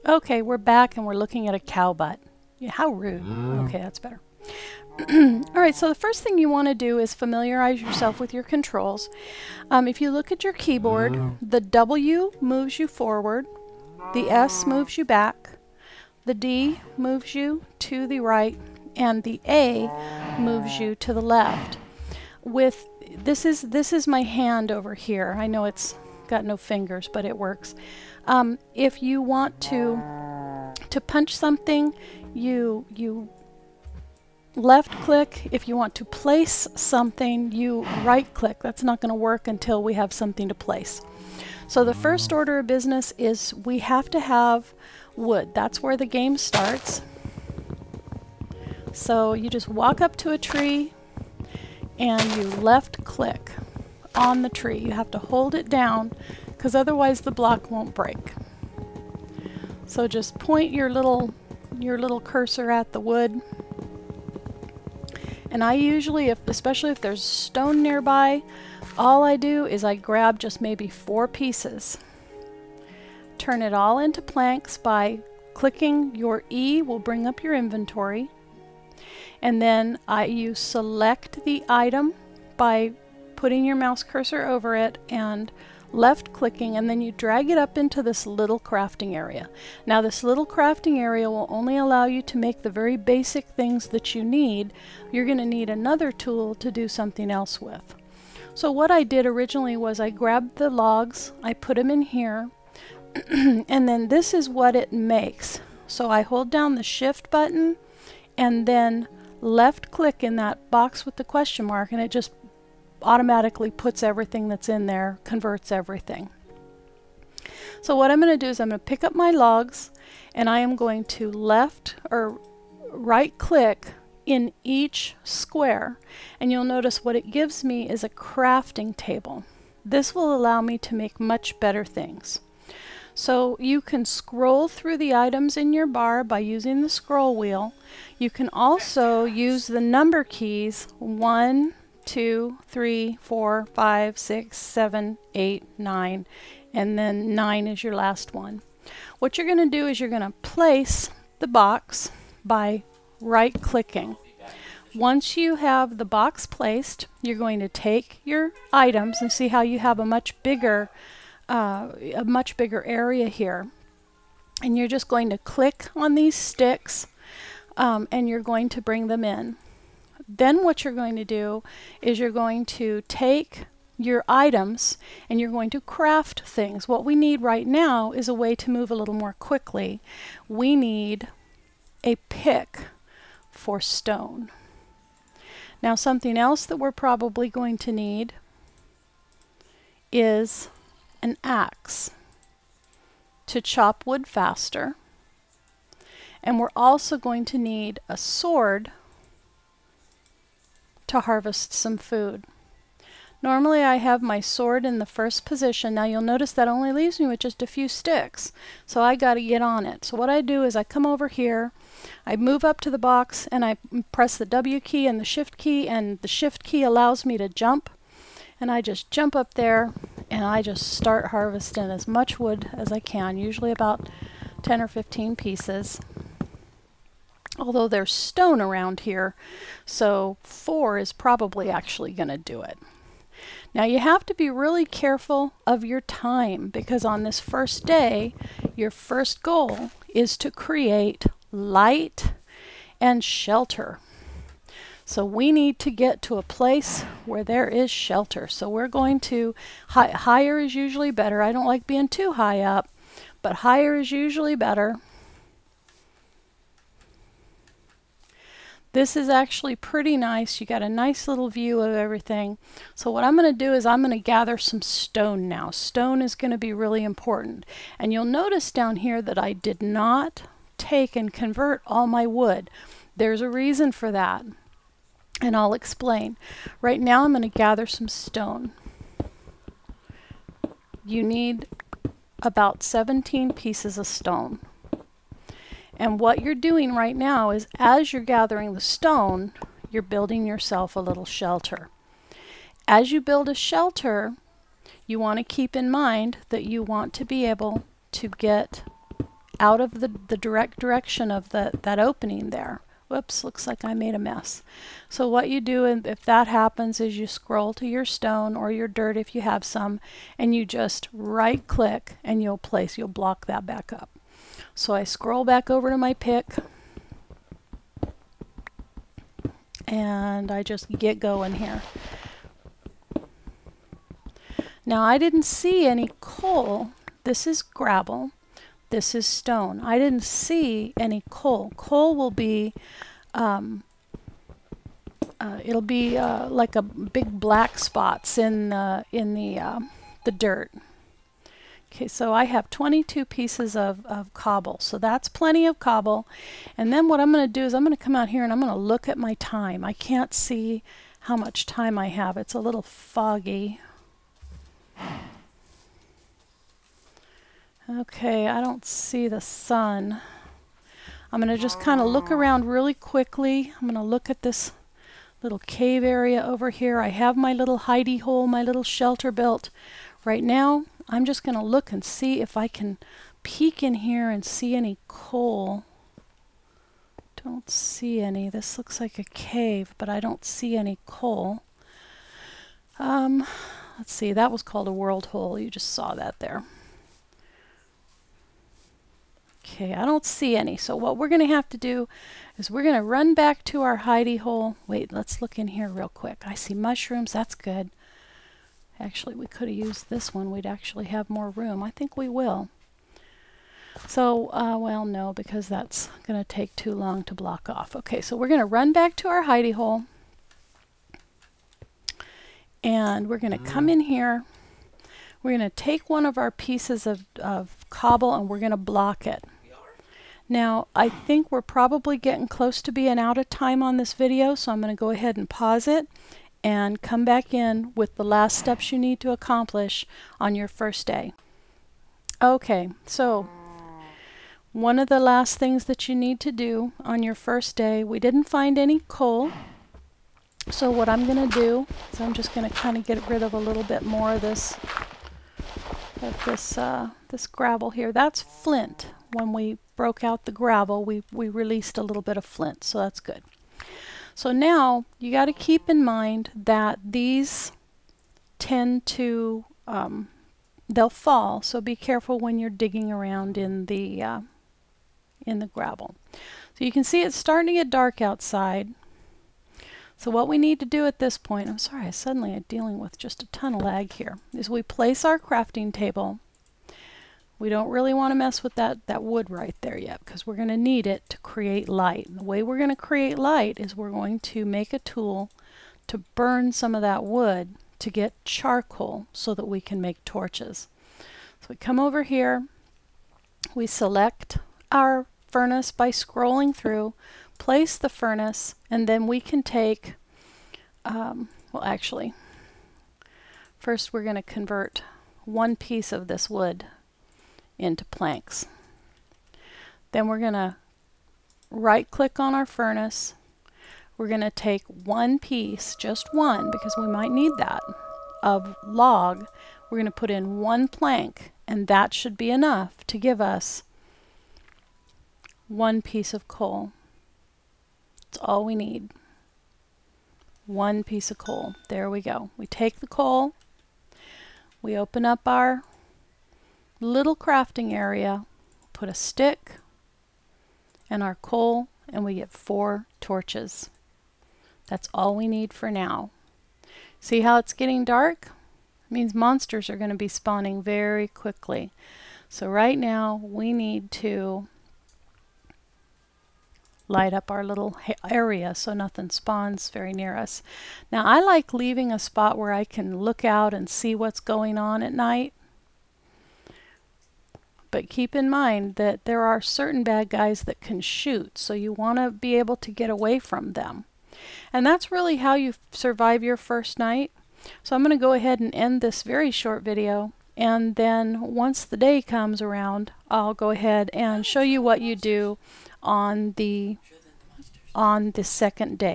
Okay, we're back and we're looking at a cow butt. Yeah, how rude. Okay, that's better. All right, so the first thing you want to do is familiarize yourself with your controls. If you look at your keyboard, the W moves you forward, the S moves you back, the D moves you to the right, and the A moves you to the left. With this is my hand over here. I know it's got no fingers, but it works. If you want to punch something, you left click. If you want to place something, you right click. That's not going to work until we have something to place. So the first order of business is we have to have wood. That's where the game starts. So you just walk up to a tree and you left click on the tree. You have to hold it down because otherwise the block won't break. So just point your little cursor at the wood. And I usually, especially if there's stone nearby, all I do is I grab just maybe 4 pieces. Turn it all into planks by clicking your E will bring up your inventory. And then you select the item by putting your mouse cursor over it and left clicking, and then you drag it up into this little crafting area. Now this little crafting area will only allow you to make the very basic things that you need. You're going to need another tool to do something else with. So what I did originally was I grabbed the logs, I put them in here, and then this is what it makes. So I hold down the shift button and then left click in that box with the question mark, and it just automatically puts everything that's in there, converts everything. So what I'm going to do is I'm going to pick up my logs and I am going to left or right click in each square, and you'll notice what it gives me is a crafting table. This will allow me to make much better things. So you can scroll through the items in your bar by using the scroll wheel. You can also use the number keys 1, 2, 3, 4, 5, 6, 7, 8, 9, and then 9 is your last one. What you're going to do is you're going to place the box by right clicking. Once you have the box placed, you're going to take your items and see how you have a much bigger area here. And you're just going to click on these sticks and you're going to bring them in. Then what you're going to do is you're going to take your items and you're going to craft things. What we need right now is a way to move a little more quickly. We need a pick for stone. Now something else that we're probably going to need is an axe to chop wood faster. And we're also going to need a sword to harvest some food. Normally I have my sword in the first position. Now you'll notice that only leaves me with just a few sticks, so I got to get on it. So what I do is I come over here, I move up to the box, and I press the W key and the shift key, and the shift key allows me to jump, and I just jump up there and I just start harvesting as much wood as I can, usually about 10 or 15 pieces. Although there's stone around here, so 4 is probably actually going to do it. Now you have to be really careful of your time, because on this first day, your first goal is to create light and shelter. So we need to get to a place where there is shelter. So we're going to, higher is usually better. I don't like being too high up, but higher is usually better. This is actually pretty nice. You got a nice little view of everything. So what I'm going to do is I'm going to gather some stone now. Stone is going to be really important. And you'll notice down here that I did not take and convert all my wood. There's a reason for that, and I'll explain. Right now I'm going to gather some stone. You need about 17 pieces of stone. And what you're doing right now is, as you're gathering the stone, you're building yourself a little shelter. As you build a shelter, you want to keep in mind that you want to be able to get out of the direct direction of that opening there. Whoops, looks like I made a mess. So what you do if that happens is you scroll to your stone or your dirt if you have some, and you just right click and you'll block that back up. So I scroll back over to my pick and I just get going here. Now I didn't see any coal. This is gravel. This is stone. I didn't see any coal. Coal will be, it'll be like a big black spots in the dirt. Okay, so I have 22 pieces of cobble, so that's plenty of cobble. And then what I'm going to do is I'm going to come out here and I'm going to look at my time. I can't see how much time I have. It's a little foggy. Okay, I don't see the sun. I'm going to just kind of look around really quickly. I'm going to look at this little cave area over here. I have my little hidey hole, my little shelter built. Right now, I'm just going to look and see if I can peek in here and see any coal. Don't see any. This looks like a cave, but I don't see any coal. Let's see, that was called a world hole. You just saw that there. Okay, I don't see any. So what we're going to have to do is we're going to run back to our hidey hole. Wait, let's look in here real quick. I see mushrooms. That's good. Actually, we could have used this one. We'd actually have more room. I think we will. So, well, no, because that's going to take too long to block off. Okay, so we're going to run back to our hidey hole. And we're going to come in here. We're going to take one of our pieces of cobble and we're going to block it. Now, I think we're probably getting close to being out of time on this video, so I'm going to go ahead and pause it and come back in with the last steps you need to accomplish on your first day. Okay, so one of the last things that you need to do on your first day, we didn't find any coal. So what I'm going to do is I'm just going to kind of get rid of a little bit more of this gravel here. That's flint. When we broke out the gravel, we released a little bit of flint, so that's good. So now you got to keep in mind that these tend to they'll fall, so be careful when you're digging around in the gravel. So you can see it's starting to get dark outside. So what we need to do at this point, I'm sorry, suddenly I'm dealing with just a ton of lag here, is we place our crafting table. We don't really want to mess with that wood right there yet because we're going to need it to create light. And the way we're going to create light is we're going to make a tool to burn some of that wood to get charcoal so that we can make torches. So we come over here, we select our furnace by scrolling through, place the furnace, and then we can take, well actually, first we're going to convert one piece of this wood into planks. Then we're going to right click on our furnace. We're going to take one piece, just one, because we might need that, of log. We're going to put in one plank, and that should be enough to give us one piece of coal. That's all we need. One piece of coal. There we go. We take the coal, we open up our little crafting area, put a stick and our coal, and we get 4 torches. That's all we need for now. See how it's getting dark? It means monsters are going to be spawning very quickly. So right now we need to light up our little area so nothing spawns very near us. Now I like leaving a spot where I can look out and see what's going on at night. But keep in mind that there are certain bad guys that can shoot, so you want to be able to get away from them. And that's really how you survive your first night. So I'm going to go ahead and end this very short video, and then once the day comes around, I'll go ahead and show you what you do on the second day.